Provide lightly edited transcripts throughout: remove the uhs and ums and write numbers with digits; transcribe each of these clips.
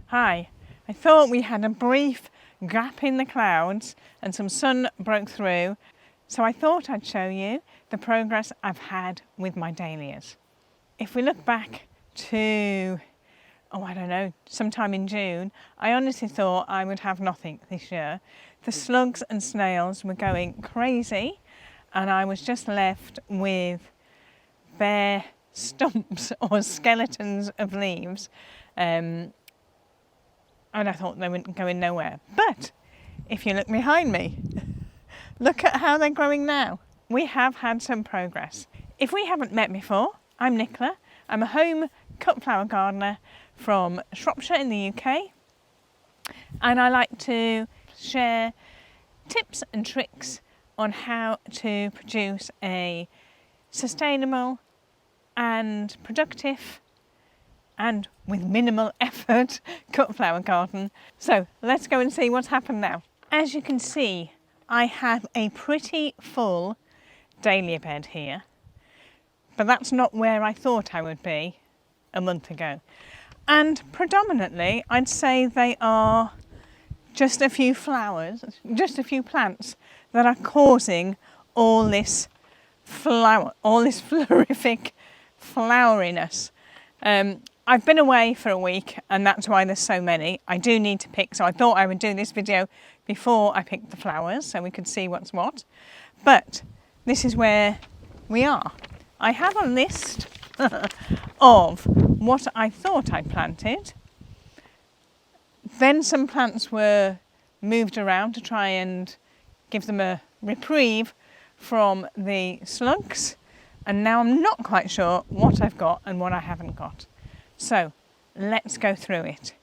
Hi, I thought we had a brief gap in the clouds and some sun broke through, so I thought I'd show you the progress I've had with my dahlias. If we look back to, I don't know, sometime in June, I honestly thought I would have nothing this year. The slugs and snails were going crazy and I was just left with bare stumps or skeletons of leaves. And I thought they weren't going nowhere. But if you look behind me, look at how they're growing now. We have had some progress. If we haven't met before, I'm Nicola. I'm a home cut flower gardener from Shropshire in the UK. And I like to share tips and tricks on how to produce a sustainable and productive and with minimal effort cut flower garden. So let's go and see what's happened now. As you can see, I have a pretty full dahlia bed here, but that's not where I thought I would be a month ago. And predominantly, I'd say they are just a few flowers, just a few plants that are causing all this florific floweriness. I've been away for a week and that's why there's so many. I do need to pick, so I thought I would do this video before I picked the flowers so we could see what's what. But this is where we are. I have a list of what I thought I planted. Then some plants were moved around to try and give them a reprieve from the slugs. And now I'm not quite sure what I've got and what I haven't got. So let's go through it.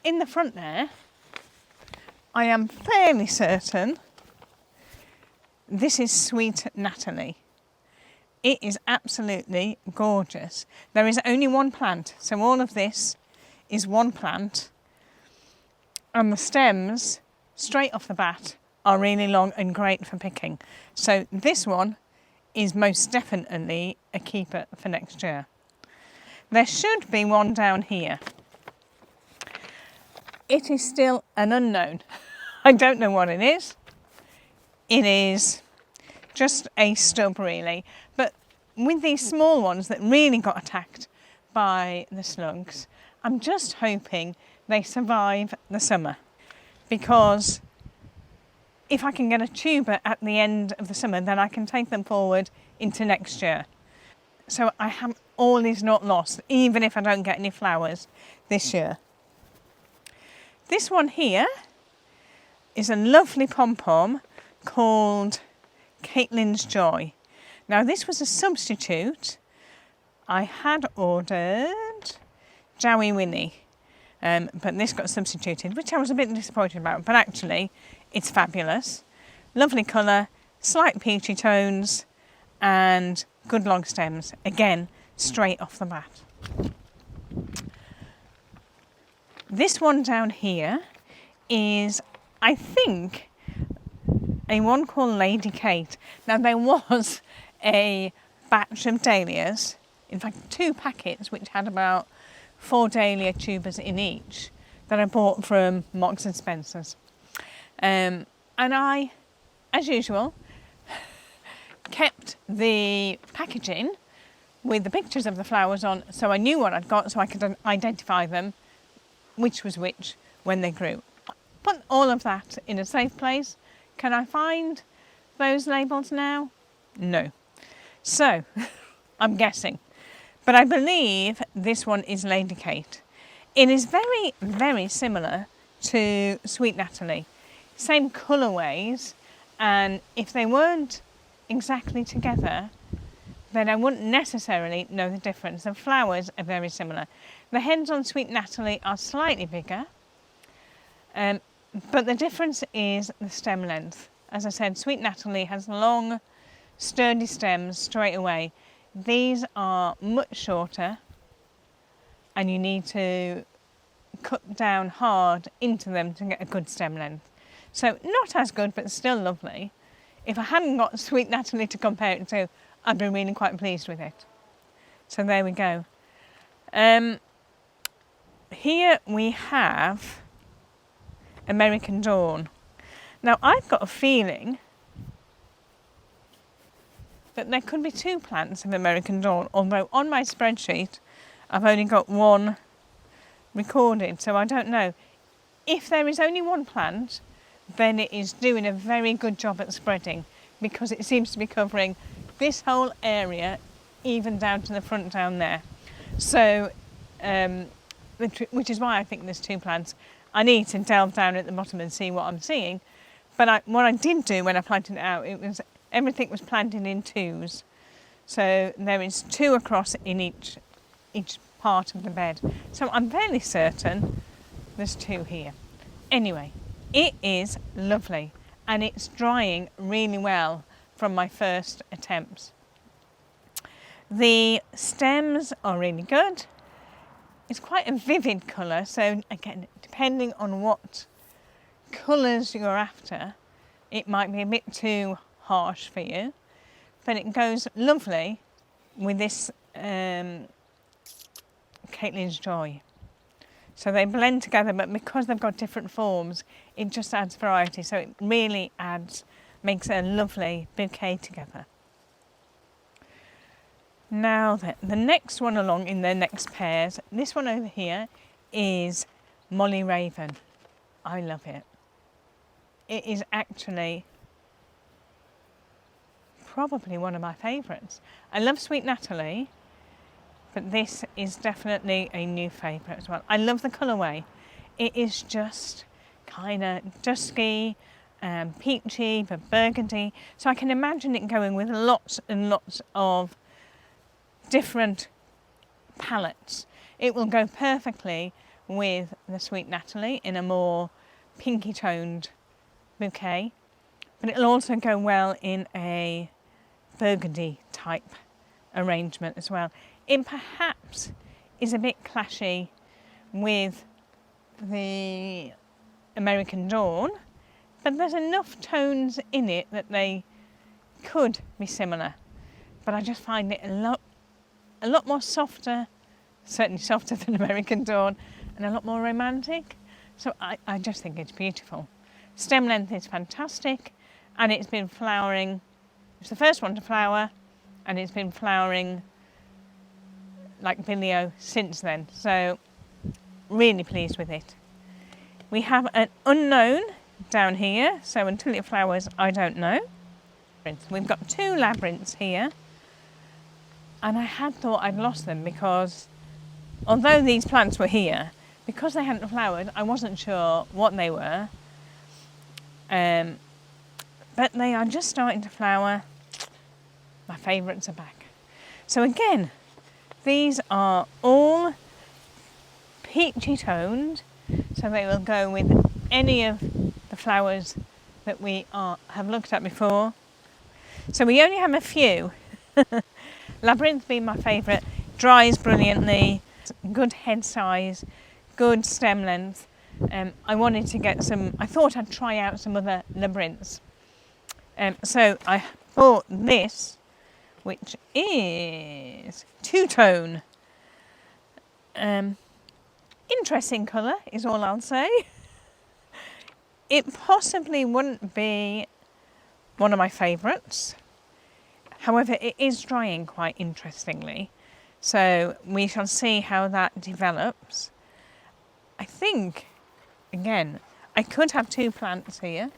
In the front there, I am fairly certain this is sweet Natalie. It is absolutely gorgeous. There is only one plant, so all of this is one plant. And the stems, straight off the bat, are really long and great for picking. So this one is most definitely a keeper for next year. There should be one down here. It is still an unknown. I don't know what it is. It is just a stub really. But with these small ones that really got attacked by the slugs, I'm just hoping they survive the summer. Because if I can get a tuber at the end of the summer, then I can take them forward into next year. So all is not lost, even if I don't get any flowers this year. This one here is a lovely pom-pom called Caitlyn Joy. Now this was a substitute. I had ordered Jowie Winnie, but this got substituted, which I was a bit disappointed about, but actually it's fabulous. Lovely colour, slight peachy tones, and good long stems, again, straight off the bat. This one down here is, I think, a one called Lady Kate. Now there was a batch of dahlias, in fact 2 packets, which had about 4 dahlia tubers in each, that I bought from Marks and Spencer's. And I, as usual, kept the packaging with the pictures of the flowers on so I knew what I'd got, so I could identify them, which was which, when they grew. Put all of that in a safe place. Can I find those labels now? No. So, I'm guessing. But I believe this one is Lady Kate. It is very, very similar to Sweet Natalie. Same colourways, and if they weren't exactly together, then I wouldn't necessarily know the difference. The flowers are very similar. The heads on Sweet Natalie are slightly bigger, but the difference is the stem length. As I said, Sweet Natalie has long, sturdy stems straight away. These are much shorter, and you need to cut down hard into them to get a good stem length. So not as good, but still lovely. If I hadn't got Sweet Natalie to compare it to, I'd be really quite pleased with it. So there we go. here we have American Dawn. Now I've got a feeling that there could be 2 plants of American Dawn, although on my spreadsheet I've only got 1 recorded, so I don't know. If there is only 1 plant, then it is doing a very good job at spreading, because it seems to be covering this whole area, even down to the front down there. So, which is why I think there's 2 plants. I need to delve down at the bottom and see what I'm seeing. But what I did do when I planted it out, everything was planted in 2s. So there is 2 across in each part of the bed. So I'm fairly certain there's 2 here. Anyway, it is lovely and it's drying really well from my first attempts. The stems are really good. It's quite a vivid colour, so again, depending on what colours you're after, it might be a bit too harsh for you, but it goes lovely with this Caitlyn Joy. So they blend together, but because they've got different forms, it just adds variety. So it really makes a lovely bouquet together. Now the next one along in their next pairs, this one over here is Molly Raven. I love it. It is actually probably one of my favourites. I love Sweet Natalie, but this is definitely a new favourite as well. I love the colourway. It is just kind of dusky, peachy, but burgundy. So I can imagine it going with lots and lots of different palettes. It will go perfectly with the Sweet Natalie in a more pinky toned bouquet, but it'll also go well in a burgundy type arrangement as well. It perhaps is a bit clashy with the American Dawn, but there's enough tones in it that they could be similar. But I just find it a lot more softer, certainly softer than American Dawn, and a lot more romantic. So I just think it's beautiful. Stem length is fantastic, and it's been flowering. It's the first one to flower, and it's been flowering like Bilio since then. So really pleased with it. We have an unknown down here, so until it flowers, I don't know. We've got 2 labyrinths here, and I had thought I'd lost them because although these plants were here, because they hadn't flowered, I wasn't sure what they were. But they are just starting to flower. My favourites are back. So again, these are all peachy toned, so they will go with any of the flowers that we have looked at before. So we only have a few. Labyrinth being my favourite, dries brilliantly, good head size, good stem length. I wanted to get I thought I'd try out some other labyrinths. So I bought this, which is 2-tone. Interesting colour is all I'll say. It possibly wouldn't be one of my favourites. However, it is drying quite interestingly. So we shall see how that develops. I think, again, I could have 2 plants here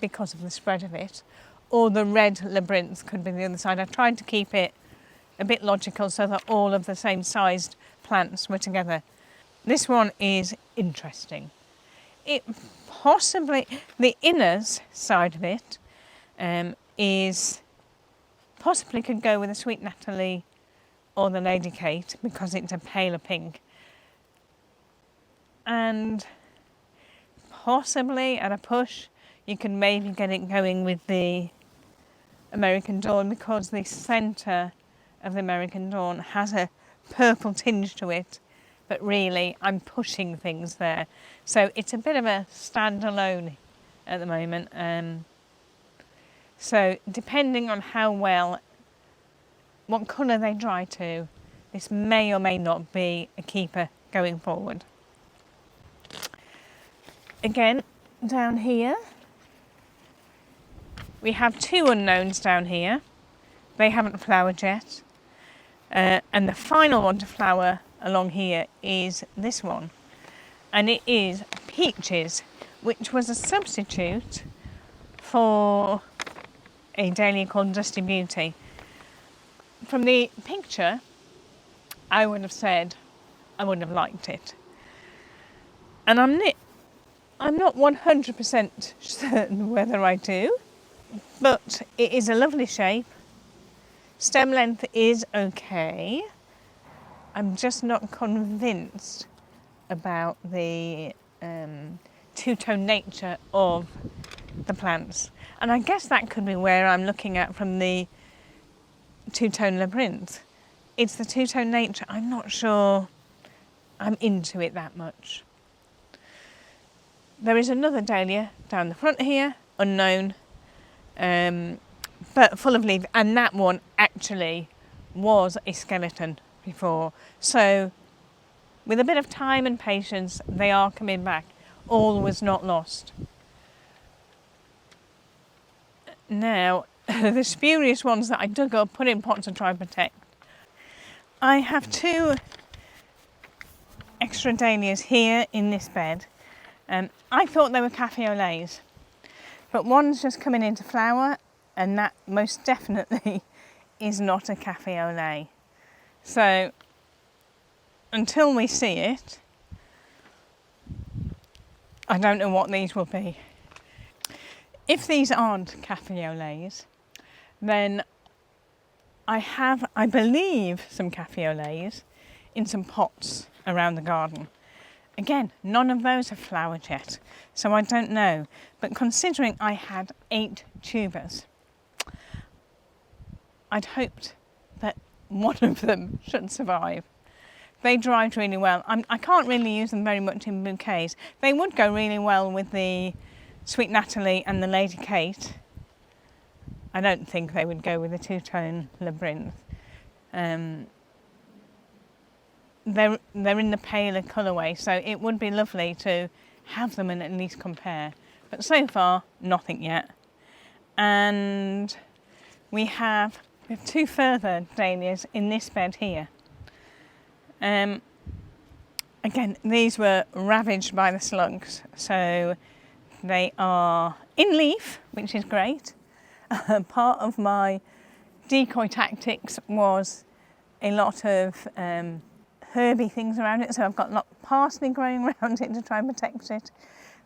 because of the spread of it, or the red labyrinth could be the other side. I tried to keep it a bit logical so that all of the same sized plants were together. This one is interesting. It possibly, the inners side of it is possibly could go with the Sweet Natalie or the Lady Kate because it's a paler pink. And possibly at a push you can maybe get it going with the American Dawn because the centre of the American Dawn has a purple tinge to it, but really I'm pushing things there. So it's a bit of a standalone at the moment. So depending on what colour they dry to, this may or may not be a keeper going forward. Again, down here, we have two unknowns down here. They haven't flowered yet. And the final one to flower along here is this one. And it is Peaches, which was a substitute for a dahlia called Dusty Beauty. From the picture, I would have said I wouldn't have liked it. And I'm not 100% certain whether I do, but it is a lovely shape. Stem length is okay. I'm just not convinced about the two-tone nature of the plants. And I guess that could be where I'm looking at from the two-tone Labyrinth. It's the two-tone nature. I'm not sure I'm into it that much. There is another dahlia down the front here, unknown, but full of leaves, and that one actually was a skeleton before. So with a bit of time and patience, they are coming back. All was not lost. Now, the spurious ones that I dug up, put in pots and tried to protect. I have two extra dahlias here in this bed. I thought they were cafe au laits, but one's just coming into flower, and that most definitely is not a cafe au lait. So until we see it, I don't know what these will be. If these aren't cafe au laits, then I have, I believe, some cafe au laits in some pots around the garden. Again, none of those have flowered yet, so I don't know. But considering I had 8 tubers, I'd hoped that one of them should survive. They dried really well. I can't really use them very much in bouquets. They would go really well with the Sweet Natalie and the Lady Kate. I don't think they would go with the two-tone Labyrinth. They're in the paler colourway, so it would be lovely to have them and at least compare. But so far, nothing yet. And we have 2 further dahlias in this bed here. Again, these were ravaged by the slugs, so they are in leaf, which is great. Part of my decoy tactics was a lot of herby things around it, so I've got a lot of parsley growing around it to try and protect it.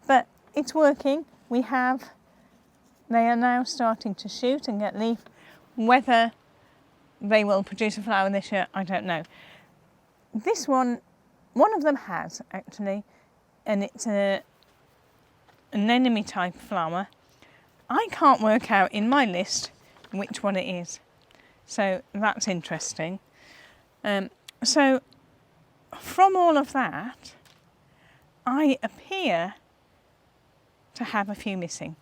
But it's working. They are now starting to shoot and get leaf. Whether they will produce a flower this year, I don't know. This one of them has actually, and it's an anemone type flower. I can't work out in my list which one it is, so that's interesting. So from all of that, I appear to have a few missing.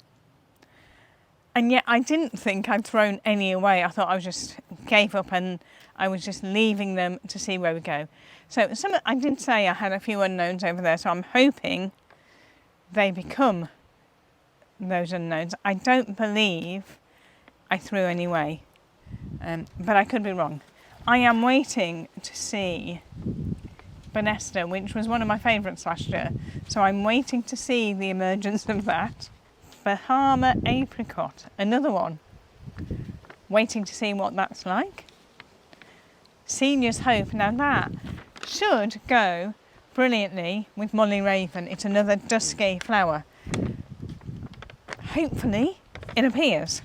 And yet I didn't think I'd thrown any away. I thought I just gave up and I was just leaving them to see where we go. So I did say I had a few unknowns over there, so I'm hoping they become those unknowns. I don't believe I threw any away, but I could be wrong. I am waiting to see Bonesta, which was one of my favourites last year, so I'm waiting to see the emergence of that. Bahama apricot, another one. Waiting to see what that's like. Senior's Hope, now that should go brilliantly with Molly Raven. It's another dusky flower. Hopefully it appears.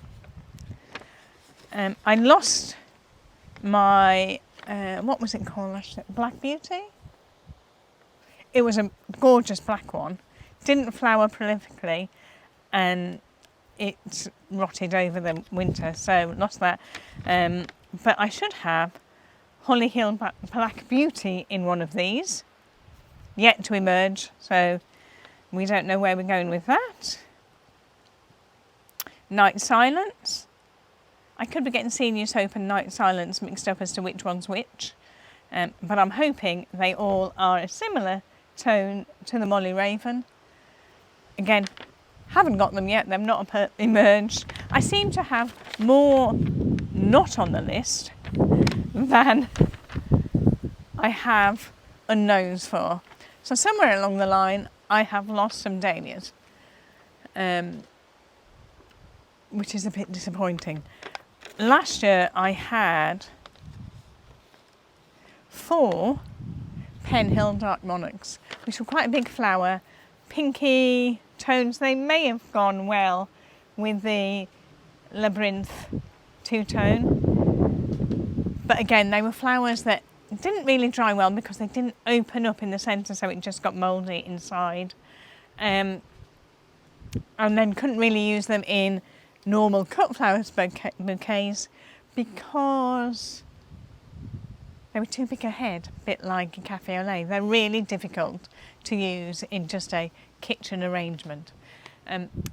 I lost my, what was it called last year? Black Beauty? It was a gorgeous black one. Didn't flower prolifically, and it rotted over the winter, so lost that. But I should have Holly Hill Black Beauty in one of these, yet to emerge, so we don't know where we're going with that. Night Silence. I could be getting Senior's Hope and Night Silence mixed up as to which one's which, but I'm hoping they all are a similar tone to the Molly Raven. Again, haven't got them yet, they've not emerged. I seem to have more not on the list than I have unknowns for. So somewhere along the line, I have lost some dahlias, which is a bit disappointing. Last year I had 4 Penhill Dark Monarchs, which were quite a big flower, pinky tones. They may have gone well with the Labyrinth two-tone, but again, they were flowers that didn't really dry well because they didn't open up in the centre, so it just got mouldy inside, and then couldn't really use them in normal cut flowers bouquets because they were too big a head, a bit like a cafe au lait. They're really difficult to use in just a kitchen arrangement.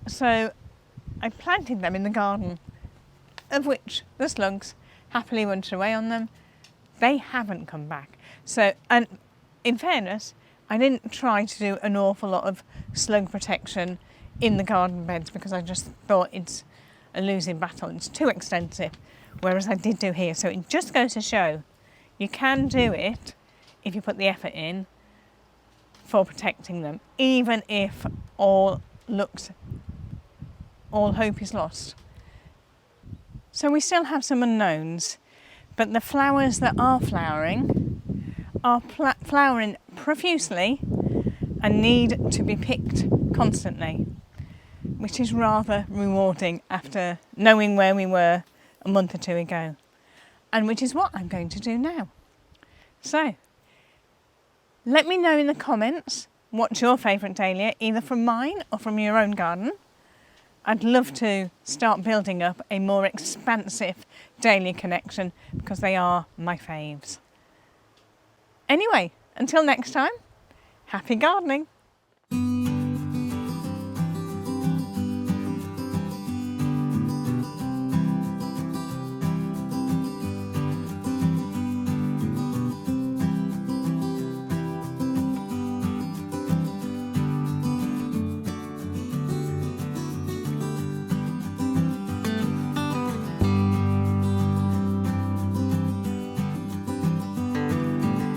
So I planted them in the garden, of which the slugs happily went away on them. They haven't come back. So, and in fairness, I didn't try to do an awful lot of slug protection in the garden beds because I just thought it's a losing battle. It's too extensive, whereas I did do here. So it just goes to show you can do it if you put the effort in for protecting them, even if all hope is lost. So we still have some unknowns, but the flowers that are flowering are flowering profusely and need to be picked constantly, which is rather rewarding after knowing where we were a month or 2 ago, and which is what I'm going to do now. So let me know in the comments what's your favourite dahlia, either from mine or from your own garden. I'd love to start building up a more expansive dahlia collection because they are my faves. Anyway, until next time, happy gardening!